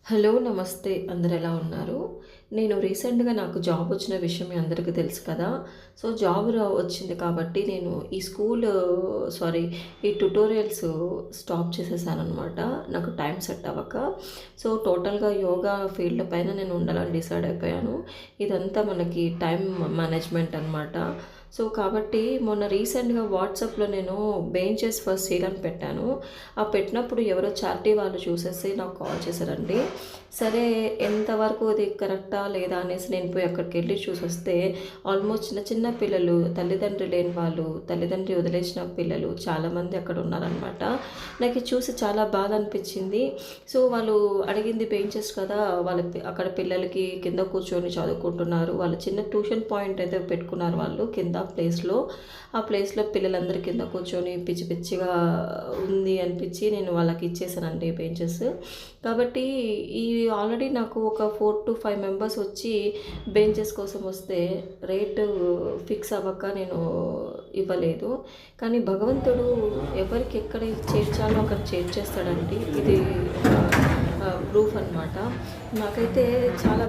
Hello! నమస్తే. అందరూ ఎలా ఉన్నారు? నేను రీసెంట్‌గా నాకు జాబ్ వచ్చిన విషయం మీ అందరికీ తెలుసు కదా! సో, జాబ్ వచ్చింది కాబట్టి నేను ఈ ఈ ట్యుటోరియల్స్ స్టాప్ చేసేసాననమాట. నాకు టైం సెట్ అవ్వక. సో, టోటల్‌గా యోగా ఫీల్డ్ పైన నేను ఉండాలని డిసైడ్ అయిపోయాను. ఇదంతా మనకి టైం మేనేజ్‌మెంట్ అనమాట. సో, కాబట్టి మొన్న రీసెంట్‌గా వాట్సాప్‌లో నేను బెంచెస్ ఫర్ సేల్ అని పెట్టాను. ఆ పెట్టినప్పుడు ఎవరో చారిటీ వాళ్ళు చూసేసి నాకు కాల్ చేశారండి. సరే, ఎంతవరకు అది కరెక్టా లేదా అనేసి నేను పోయి అక్కడికెళ్ళి చూసొస్తే ఆల్మోస్ట్ చిన్న చిన్న పిల్లలు, తల్లిదండ్రి లేని వాళ్ళు, తల్లిదండ్రి వదిలేసిన పిల్లలు చాలామంది అక్కడ ఉన్నారనమాట. నాకు ఇది చూసి చాలా బాధ అనిపించింది. సో, వాళ్ళు అడిగింది బెంచెస్ కదా! అక్కడ పిల్లలకి కింద కూర్చొని చదువుకుంటున్నారు. వాళ్ళు చిన్న ట్యూషన్ పాయింట్ అయితే పెట్టుకున్నారు వాళ్ళు కింద ప్లేస్‌లో. ఆ ప్లేస్‌లో పిల్లలందరూ కింద కూర్చొని పిచ్చి పిచ్చిగా ఉంది అనిపించి నేను వాళ్ళకి ఇచ్చేసానండి బెంచెస్. కాబట్టి ఈ ఆల్రెడీ నాకు ఒక 4-5 మెంబర్స్ వచ్చి బెంచెస్ కోసం వస్తే రేటు ఫిక్స్ అవ్వక నేను ఇవ్వలేదు. కానీ భగవంతుడు ఎవరికి ఎక్కడ చేర్చాలో అక్కడ చేర్చేస్తాడండి. ఇది ప్రూఫ్ అనమాట. నాకైతే చాలా